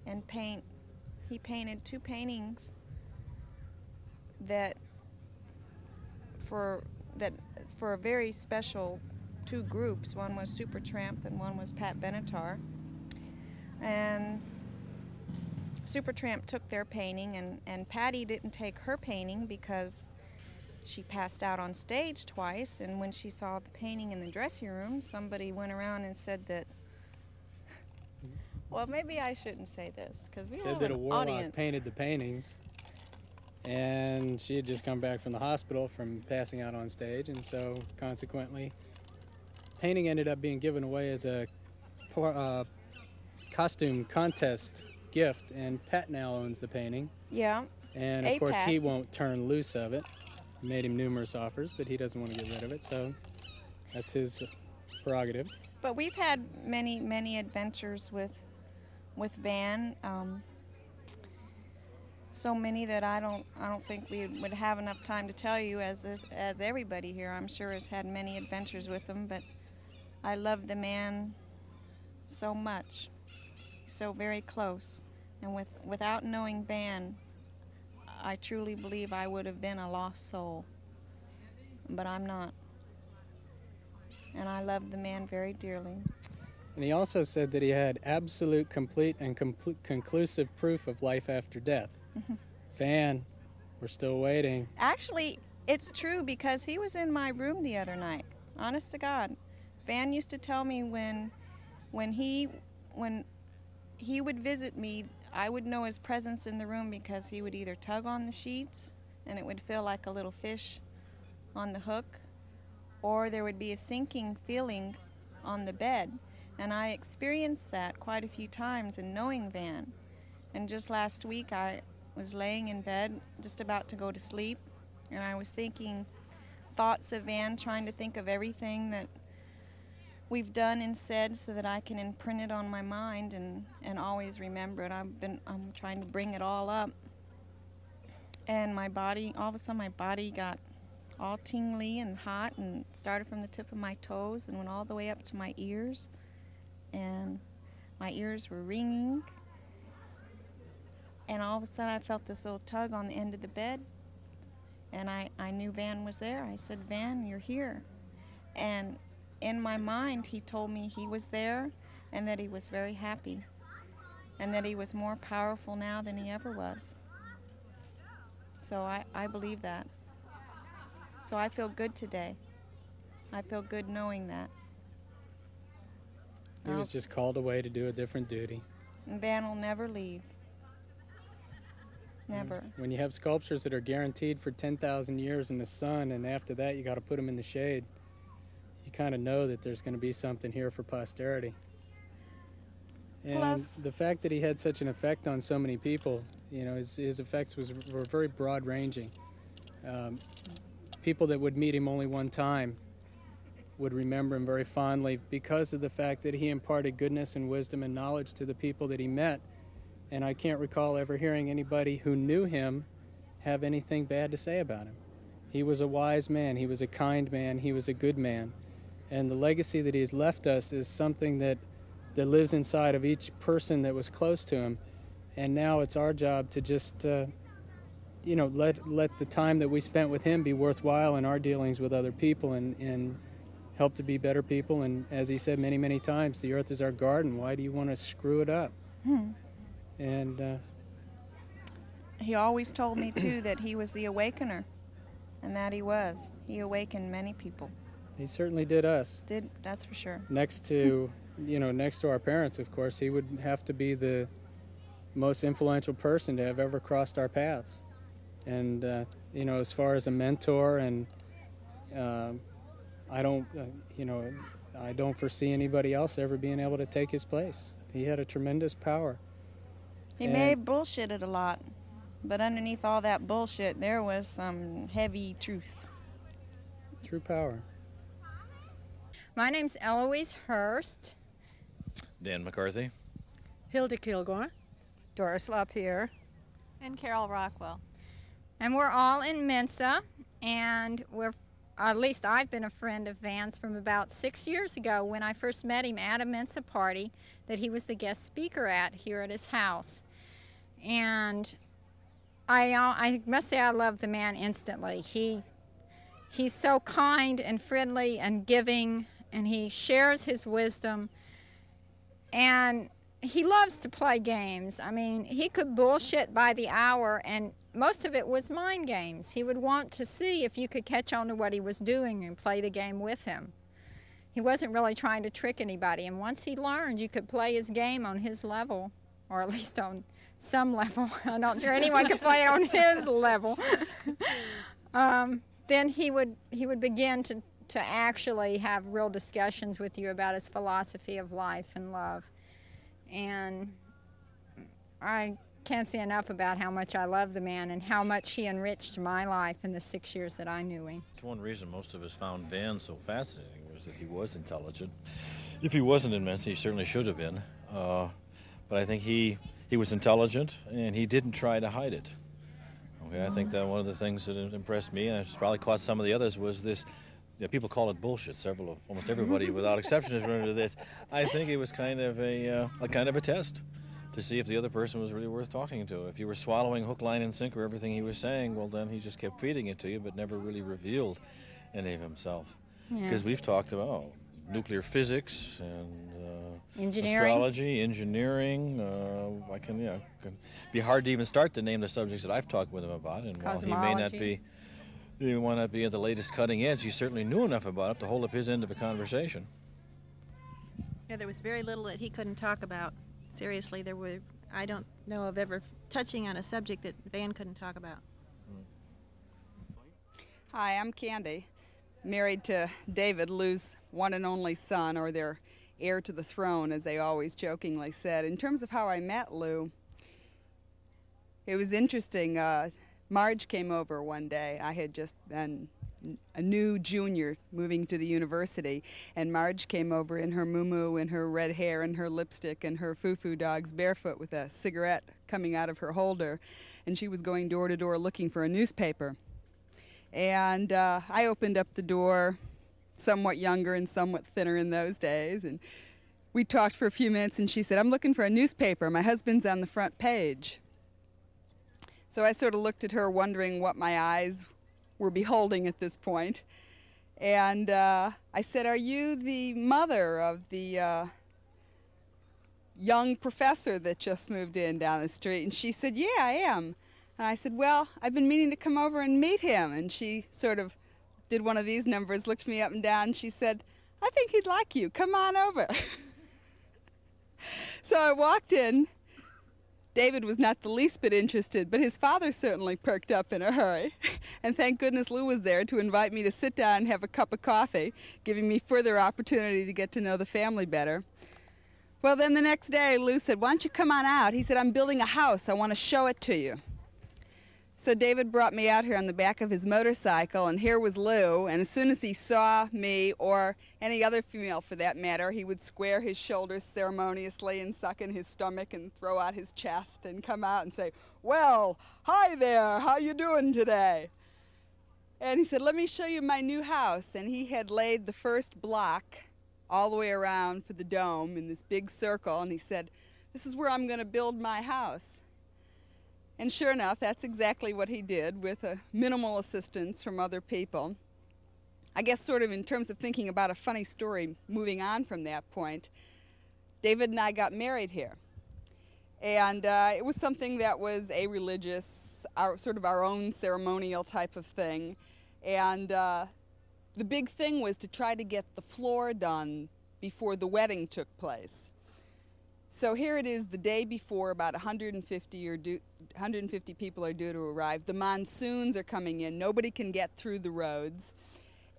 and paint. He painted 2 paintings that for a very special 2 groups. One was Supertramp and one was Pat Benatar. And Supertramp took their painting, and Patty didn't take her painting because she passed out on stage twice, and when she saw the painting in the dressing room, somebody went around and said that, well, maybe I shouldn't say this, because we said have that a an warlock audience. painted the paintings, and she had just come back from the hospital from passing out on stage, and so consequently painting ended up being given away as a costume contest gift, and Pat now owns the painting. Yeah. And of course Pat. he won't turn loose of it. Made him numerous offers, but he doesn't want to get rid of it, so that's his prerogative. But we've had many adventures with Van. So many that I don't think we would have enough time to tell you. As everybody here, I'm sure, has had many adventures with him. But I love the man so much, so very close. And without knowing Van, I truly believe I would have been a lost soul. But I'm not. And I love the man very dearly. And he also said that he had absolute, complete, and conclusive proof of life after death. Van, we're still waiting. Actually, it's true, because he was in my room the other night. Honest to God. Van used to tell me when he would visit me, I would know his presence in the room because he would either tug on the sheets and it would feel like a little fish on the hook, or there would be a sinking feeling on the bed. And I experienced that quite a few times in knowing Van. And just last week I was laying in bed just about to go to sleep, and I was thinking thoughts of Van, trying to think of everything that we've done and said so that I can imprint it on my mind and always remember it. I'm trying to bring it all up. And my body, all of a sudden my body got all tingly and hot, and started from the tip of my toes and went all the way up to my ears. And my ears were ringing. And all of a sudden I felt this little tug on the end of the bed. And I knew Van was there. I said, Van, you're here. And in my mind, he told me he was there and that he was very happy and that he was more powerful now than he ever was. So I believe that. So I feel good today. I feel good knowing that. He was just called away to do a different duty. And Van will never leave. Never. When you have sculptures that are guaranteed for 10,000 years in the sun, and after that you got to put them in the shade, you kind of know that there's going to be something here for posterity. And Plus, the fact that he had such an effect on so many people, you know, his effects were very broad-ranging. People that would meet him only one time would remember him very fondly because of the fact that he imparted goodness and wisdom and knowledge to the people that he met. And I can't recall ever hearing anybody who knew him have anything bad to say about him. He was a wise man, he was a kind man, he was a good man. And the legacy that he's left us is something that lives inside of each person that was close to him. And now it's our job to just, you know, let the time that we spent with him be worthwhile in our dealings with other people, and help to be better people. And as he said many, many times, the earth is our garden. Why do you want to screw it up? And he always told me, too, that he was the awakener, and that he was. He awakened many people. He certainly did us. Did, that's for sure. Next to, you know, next to our parents, of course, he would have to be the most influential person to have ever crossed our paths. And, you know, as far as a mentor, and I don't, you know, I don't foresee anybody else ever being able to take his place. He had a tremendous power. He may have bullshitted a lot, but underneath all that bullshit, there was some heavy truth. True power. My name's Eloise Hurst. Dan McCarthy. Hilda Kilgore. Doris LaPierre. And Carol Rockwell. And we're all in Mensa, and we're at least I've been a friend of Van's from about 6 years ago when I first met him at a Mensa party that he was the guest speaker at here at his house. And I must say I love the man instantly. He's so kind and friendly and giving, and he shares his wisdom, and he loves to play games. I mean, he could bullshit by the hour, and most of it was mind games. He would want to see if you could catch on to what he was doing and play the game with him. He wasn't really trying to trick anybody, and once he learned you could play his game on his level, or at least on some level. I'm not sure anyone could play it on his level. Then he would begin to actually have real discussions with you about his philosophy of life and love. And I can't say enough about how much I love the man and how much he enriched my life in the 6 years that I knew him. It's one reason most of us found Van so fascinating was that he was intelligent. If he wasn't in Mensa, he certainly should have been. But I think he was intelligent, and he didn't try to hide it. Okay, I think that one of the things that impressed me, and it's probably caught some of the others, was this. People call it bullshit. Almost everybody, without exception, has run into this. I think it was kind of a test to see if the other person was really worth talking to. If you were swallowing hook, line, and sinker everything he was saying, well, then he just kept feeding it to you, but never really revealed any of himself. Because we've talked about nuclear physics and astrology, engineering. It can be hard to even start to name the subjects that I've talked with him about. And while he may not be at the latest cutting edge, he certainly knew enough about it to hold up his end of a conversation. Yeah, there was very little that he couldn't talk about. Seriously, I don't know of ever touching on a subject that Van couldn't talk about. Hi, I'm Candy, married to David, Lou's one and only son, or their heir to the throne, as they always jokingly said. In terms of how I met Lou, it was interesting. Marge came over one day. I had just been a new junior moving to the university, and Marge came over in her muumuu and her red hair and her lipstick and her foo-foo dogs, barefoot with a cigarette coming out of her holder, and she was going door to door looking for a newspaper. And I opened up the door, somewhat younger and somewhat thinner in those days, and we talked for a few minutes, and she said, "I'm looking for a newspaper. My husband's on the front page." So I sort of looked at her, wondering what my eyes were beholding at this point. And I said, "Are you the mother of the young professor that just moved in down the street?" And she said, "Yeah, I am." And I said, "Well, I've been meaning to come over and meet him." And she sort of did one of these numbers, looked me up and down, and she said, "I think he'd like you. Come on over." So I walked in. David was not the least bit interested, but his father certainly perked up in a hurry. And thank goodness Lou was there to invite me to sit down and have a cup of coffee, giving me further opportunity to get to know the family better. Well, then the next day, Lou said, "Why don't you come on out?" He said, "I'm building a house. I want to show it to you." So David brought me out here on the back of his motorcycle, and here was Lou, and as soon as he saw me, or any other female for that matter, he would square his shoulders ceremoniously and suck in his stomach and throw out his chest and come out and say, "Well, hi there, how you doing today?" And he said, "Let me show you my new house." And he had laid the first block all the way around for the dome in this big circle, and he said, "This is where I'm going to build my house." And sure enough, that's exactly what he did, with a minimal assistance from other people. I guess sort of in terms of thinking about a funny story moving on from that point, David and I got married here. And it was something that was a religious, sort of our own ceremonial type of thing. And the big thing was to try to get the floor done before the wedding took place. So here it is the day before, about 150 people are due to arrive. The monsoons are coming in. Nobody can get through the roads.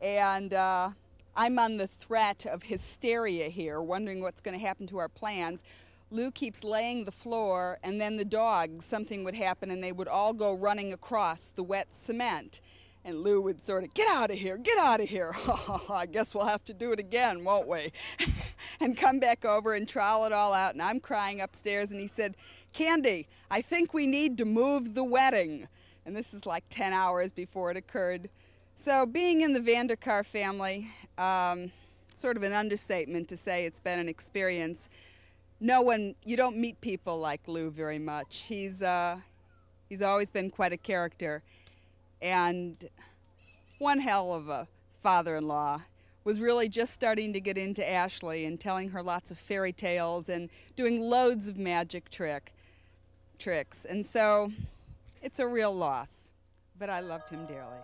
And I'm on the threat of hysteria here, wondering what's going to happen to our plans. Lou keeps laying the floor, and then the dogs, something would happen, and they would all go running across the wet cement. And Lou would sort of, "Get out of here, get out of here." I guess we'll have to do it again, won't we? And come back over and trowel it all out. And I'm crying upstairs, and he said, "Candy, I think we need to move the wedding." And this is like 10 hours before it occurred. So being in the Dercar family, sort of an understatement to say it's been an experience. You don't meet people like Lou very much. He's always been quite a character, and one hell of a father-in-law. Was really just starting to get into Ashley and telling her lots of fairy tales and doing loads of magic tricks. And so it's a real loss, but I loved him dearly.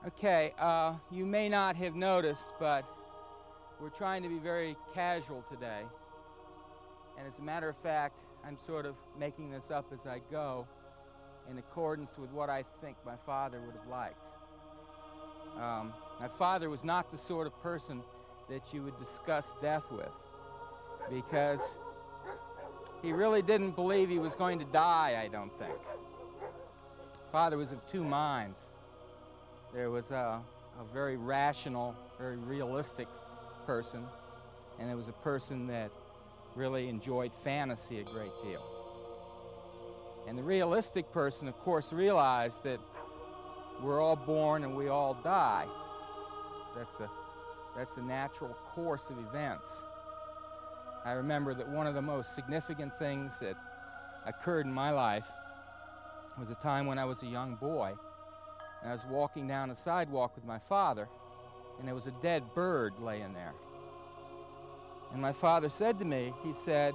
Okay, you may not have noticed, but we're trying to be very casual today. And as a matter of fact, I'm sort of making this up as I go in accordance with what I think my father would have liked. My father was not the sort of person that you would discuss death with, because he really didn't believe he was going to die, I don't think. Father was of two minds. There was a very rational, very realistic person, and it was a person that really enjoyed fantasy a great deal. And the realistic person, of course, realized that we're all born and we all die. That's the natural course of events. I remember that one of the most significant things that occurred in my life was a time when I was a young boy. And I was walking down a sidewalk with my father, and there was a dead bird laying there. And my father said to me, he said,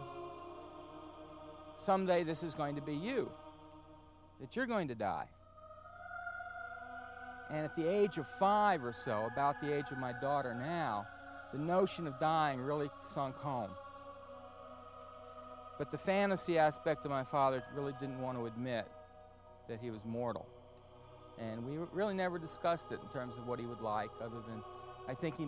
"Someday this is going to be you, that you're going to die." And at the age of 5 or so, about the age of my daughter now, the notion of dying really sunk home. But the fantasy aspect of my father really didn't want to admit that he was mortal. And we really never discussed it in terms of what he would like, other than I think he